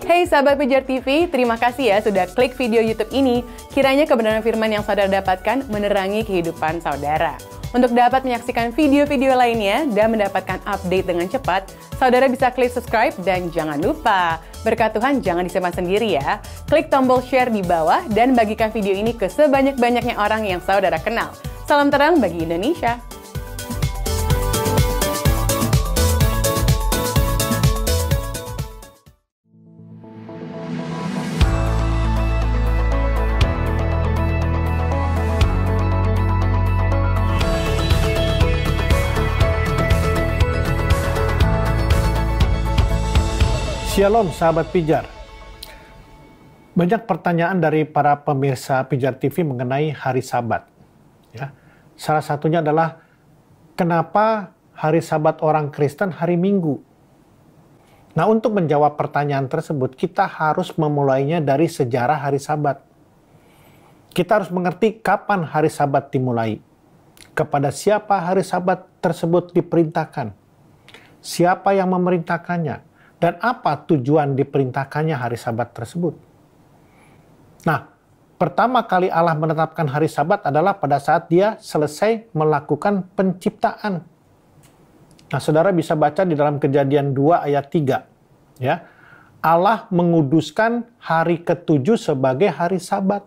Hey sahabat Pijar TV, terima kasih ya sudah klik video YouTube ini. Kiranya kebenaran firman yang saudara dapatkan menerangi kehidupan saudara. Untuk dapat menyaksikan video-video lainnya dan mendapatkan update dengan cepat, saudara bisa klik subscribe dan jangan lupa, berkat Tuhan jangan disimpan sendiri ya. Klik tombol share di bawah dan bagikan video ini ke sebanyak-banyaknya orang yang saudara kenal. Salam terang bagi Indonesia. Shalom sahabat Pijar. Banyak pertanyaan dari para pemirsa Pijar TV mengenai hari Sabat. Ya. Salah satunya adalah kenapa hari Sabat orang Kristen hari Minggu? Nah, untuk menjawab pertanyaan tersebut, kita harus memulainya dari sejarah hari Sabat. Kita harus mengerti kapan hari Sabat dimulai. Kepada siapa hari Sabat tersebut diperintahkan? Siapa yang memerintahkannya? Dan apa tujuan diperintahkannya hari Sabat tersebut? Nah, pertama kali Allah menetapkan hari Sabat adalah pada saat dia selesai melakukan penciptaan. Nah, saudara bisa baca di dalam Kejadian 2 ayat 3. Ya, Allah menguduskan hari ke-7 sebagai hari Sabat.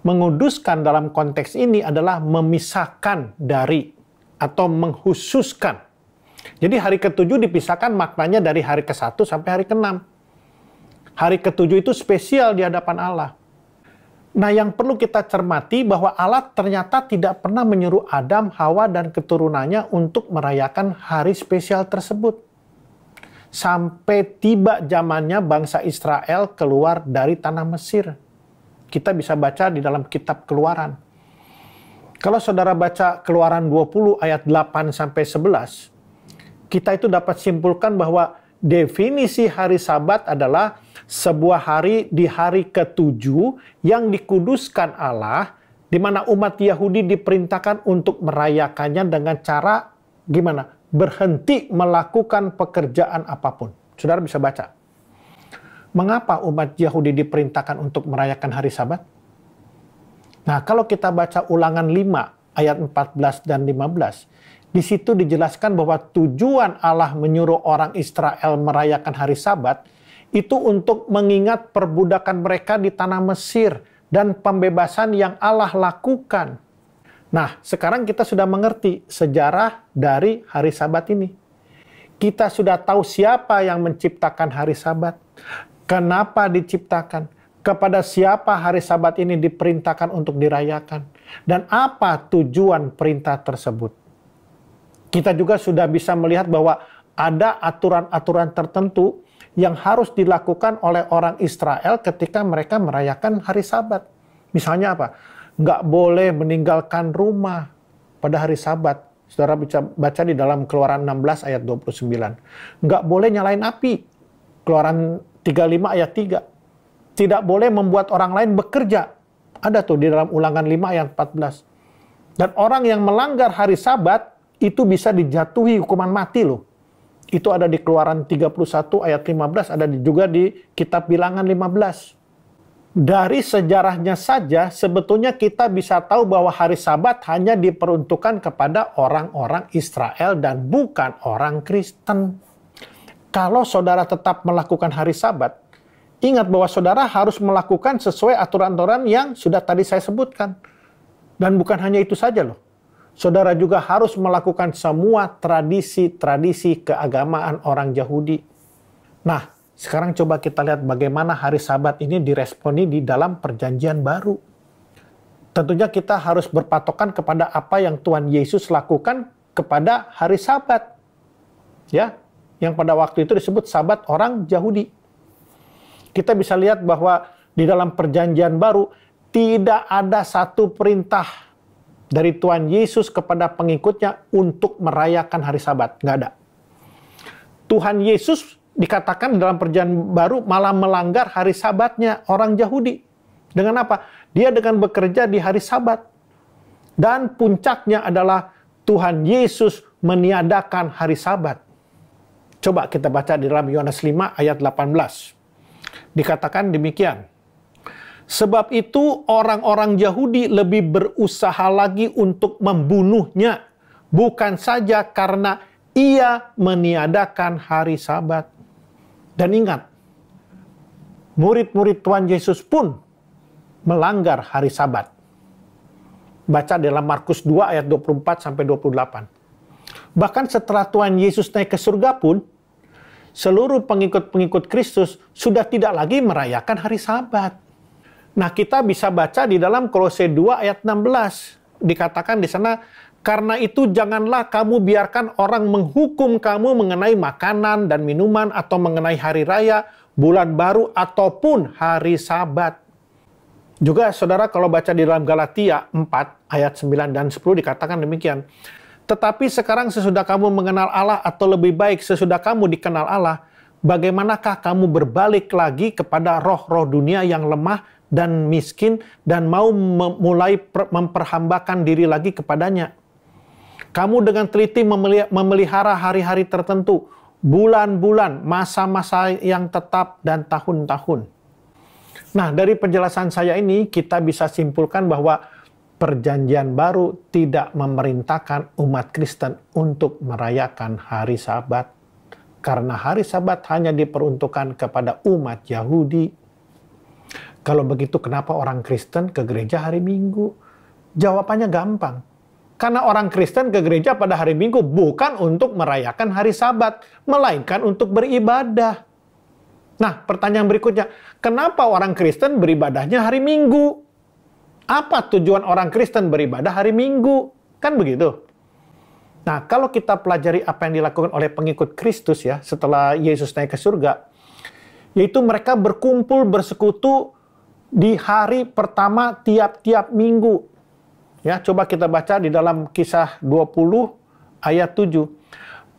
Menguduskan dalam konteks ini adalah memisahkan dari atau menghususkan. Jadi hari ke-7 dipisahkan maknanya dari hari ke-1 sampai hari ke-6. Hari ke-7 itu spesial di hadapan Allah. Nah, yang perlu kita cermati bahwa Allah ternyata tidak pernah menyuruh Adam, Hawa, dan keturunannya untuk merayakan hari spesial tersebut. Sampai tiba zamannya bangsa Israel keluar dari tanah Mesir. Kita bisa baca di dalam kitab Keluaran. Kalau saudara baca Keluaran 20 ayat 8 sampai 11, kita itu dapat simpulkan bahwa definisi hari Sabat adalah sebuah hari di hari ke-7 yang dikuduskan Allah, di mana umat Yahudi diperintahkan untuk merayakannya dengan cara gimana? Berhenti melakukan pekerjaan apapun. Saudara bisa baca. Mengapa umat Yahudi diperintahkan untuk merayakan hari Sabat? Nah, kalau kita baca Ulangan 5 ayat 14 dan 15, di situ dijelaskan bahwa tujuan Allah menyuruh orang Israel merayakan hari Sabat itu untuk mengingat perbudakan mereka di tanah Mesir dan pembebasan yang Allah lakukan. Nah, sekarang kita sudah mengerti sejarah dari hari Sabat ini. Kita sudah tahu siapa yang menciptakan hari Sabat, kenapa diciptakan, kepada siapa hari Sabat ini diperintahkan untuk dirayakan, dan apa tujuan perintah tersebut. Kita juga sudah bisa melihat bahwa ada aturan-aturan tertentu yang harus dilakukan oleh orang Israel ketika mereka merayakan hari Sabat. Misalnya apa? Nggak boleh meninggalkan rumah pada hari Sabat. Saudara bisa baca di dalam Keluaran 16 ayat 29. Nggak boleh nyalain api. Keluaran 35 ayat 3. Tidak boleh membuat orang lain bekerja. Ada tuh di dalam Ulangan 5 ayat 14. Dan orang yang melanggar hari Sabat itu bisa dijatuhi hukuman mati loh. Itu ada di Keluaran 31 ayat 15, ada juga di kitab Bilangan 15. Dari sejarahnya saja, sebetulnya kita bisa tahu bahwa hari Sabat hanya diperuntukkan kepada orang-orang Israel dan bukan orang Kristen. Kalau saudara tetap melakukan hari Sabat, ingat bahwa saudara harus melakukan sesuai aturan-aturan yang sudah tadi saya sebutkan. Dan bukan hanya itu saja loh. Saudara juga harus melakukan semua tradisi-tradisi keagamaan orang Yahudi. Nah, sekarang coba kita lihat bagaimana hari Sabat ini diresponi di dalam Perjanjian Baru. Tentunya kita harus berpatokan kepada apa yang Tuhan Yesus lakukan kepada hari Sabat. Ya, yang pada waktu itu disebut Sabat orang Yahudi. Kita bisa lihat bahwa di dalam Perjanjian Baru tidak ada satu perintah dari Tuhan Yesus kepada pengikutnya untuk merayakan hari Sabat. Nggak ada. Tuhan Yesus dikatakan dalam Perjanjian Baru malah melanggar hari Sabatnya orang Yahudi. Dengan apa? Dia dengan bekerja di hari Sabat. Dan puncaknya adalah Tuhan Yesus meniadakan hari Sabat. Coba kita baca di dalam Yohanes 5 ayat 18. Dikatakan demikian. Sebab itu orang-orang Yahudi lebih berusaha lagi untuk membunuhnya, bukan saja karena ia meniadakan hari Sabat. Dan ingat, murid-murid Tuhan Yesus pun melanggar hari Sabat. Baca dalam Markus 2 ayat 24 sampai 28. Bahkan setelah Tuhan Yesus naik ke surga pun, seluruh pengikut-pengikut Kristus sudah tidak lagi merayakan hari Sabat. Nah, kita bisa baca di dalam Kolose 2 ayat 16. Dikatakan di sana, karena itu janganlah kamu biarkan orang menghukum kamu mengenai makanan dan minuman atau mengenai hari raya, bulan baru, ataupun hari Sabat. Juga saudara kalau baca di dalam Galatia 4 ayat 9 dan 10 dikatakan demikian. Tetapi sekarang sesudah kamu mengenal Allah, atau lebih baik sesudah kamu dikenal Allah, bagaimanakah kamu berbalik lagi kepada roh-roh dunia yang lemah dan miskin dan mau mulai memperhambakan diri lagi kepadanya? Kamu dengan teliti memelihara hari-hari tertentu, bulan-bulan, masa-masa yang tetap, dan tahun-tahun. Nah, dari penjelasan saya ini kita bisa simpulkan bahwa Perjanjian Baru tidak memerintahkan umat Kristen untuk merayakan hari Sabat, karena hari Sabat hanya diperuntukkan kepada umat Yahudi. Kalau begitu, kenapa orang Kristen ke gereja hari Minggu? Jawabannya gampang. Karena orang Kristen ke gereja pada hari Minggu bukan untuk merayakan hari Sabat, melainkan untuk beribadah. Nah, pertanyaan berikutnya, kenapa orang Kristen beribadahnya hari Minggu? Apa tujuan orang Kristen beribadah hari Minggu? Kan begitu. Nah, kalau kita pelajari apa yang dilakukan oleh pengikut Kristus ya, setelah Yesus naik ke surga, yaitu mereka berkumpul bersekutu di hari pertama tiap-tiap minggu. Ya, coba kita baca di dalam Kisah 20 ayat 7.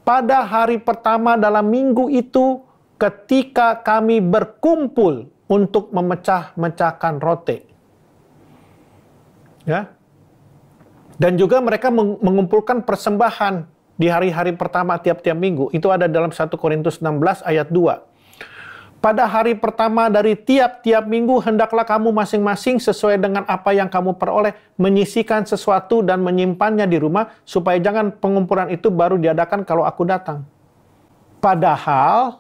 Pada hari pertama dalam minggu itu, ketika kami berkumpul untuk memecah-mecahkan roti. Ya. Dan juga mereka mengumpulkan persembahan di hari-hari pertama tiap-tiap minggu. Itu ada dalam 1 Korintus 16 ayat 2. Pada hari pertama dari tiap-tiap minggu, hendaklah kamu masing-masing sesuai dengan apa yang kamu peroleh, menyisihkan sesuatu dan menyimpannya di rumah, supaya jangan pengumpulan itu baru diadakan kalau aku datang. Padahal,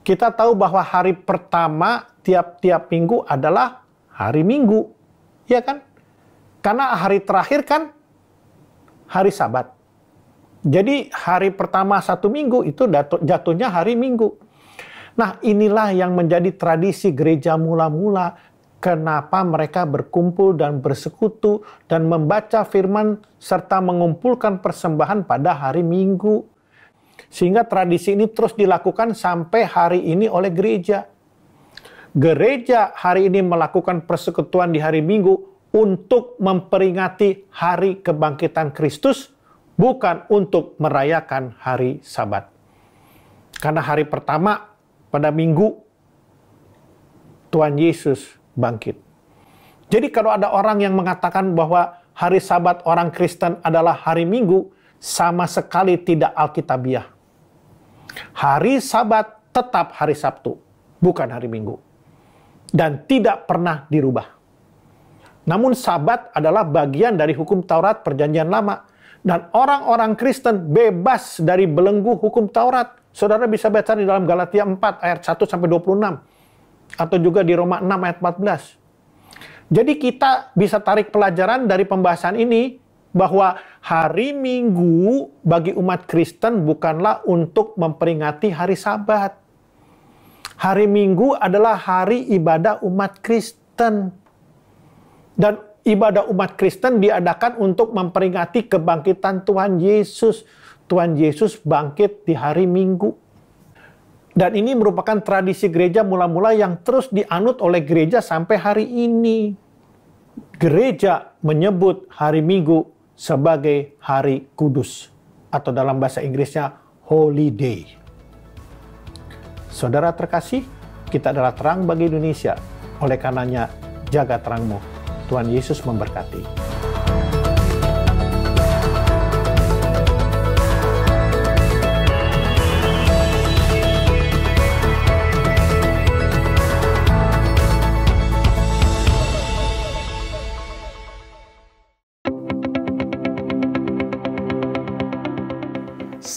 kita tahu bahwa hari pertama tiap-tiap minggu adalah hari Minggu. Ya kan? Karena hari terakhir kan hari Sabat. Jadi, hari pertama satu minggu itu jatuhnya hari Minggu. Nah, inilah yang menjadi tradisi gereja mula-mula. Kenapa mereka berkumpul dan bersekutu dan membaca firman serta mengumpulkan persembahan pada hari Minggu. Sehingga tradisi ini terus dilakukan sampai hari ini oleh gereja. Gereja hari ini melakukan persekutuan di hari Minggu untuk memperingati hari kebangkitan Kristus, bukan untuk merayakan hari Sabat. Karena hari pertama pada Minggu, Tuhan Yesus bangkit. Jadi kalau ada orang yang mengatakan bahwa hari Sabat orang Kristen adalah hari Minggu, sama sekali tidak alkitabiah. Hari Sabat tetap hari Sabtu, bukan hari Minggu. Dan tidak pernah dirubah. Namun Sabat adalah bagian dari hukum Taurat Perjanjian Lama. Dan orang-orang Kristen bebas dari belenggu hukum Taurat. Saudara bisa baca di dalam Galatia 4 ayat 1-26. Atau juga di Roma 6 ayat 14. Jadi kita bisa tarik pelajaran dari pembahasan ini bahwa hari Minggu bagi umat Kristen bukanlah untuk memperingati hari Sabat. Hari Minggu adalah hari ibadah umat Kristen. Dan ibadah umat Kristen diadakan untuk memperingati kebangkitan Tuhan Yesus. Tuhan Yesus bangkit di hari Minggu. Dan ini merupakan tradisi gereja mula-mula yang terus dianut oleh gereja sampai hari ini. Gereja menyebut hari Minggu sebagai hari kudus. Atau dalam bahasa Inggrisnya, Holy Day. Saudara terkasih, kita adalah terang bagi Indonesia. Oleh karenanya, jaga terangmu. Tuhan Yesus memberkati.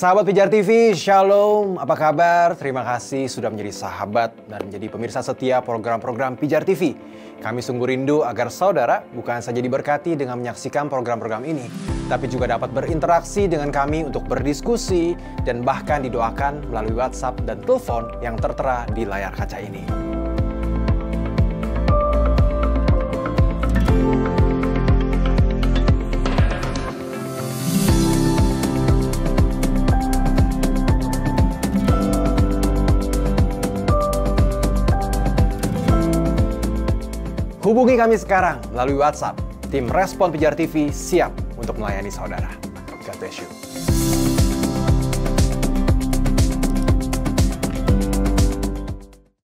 Sahabat Pijar TV, Shalom, apa kabar? Terima kasih sudah menjadi sahabat dan menjadi pemirsa setia program-program Pijar TV. Kami sungguh rindu agar saudara bukan saja diberkati dengan menyaksikan program-program ini, tapi juga dapat berinteraksi dengan kami untuk berdiskusi dan bahkan didoakan melalui WhatsApp dan telepon yang tertera di layar kaca ini. Hubungi kami sekarang melalui WhatsApp. Tim Respon Pijar TV siap untuk melayani saudara. God bless you.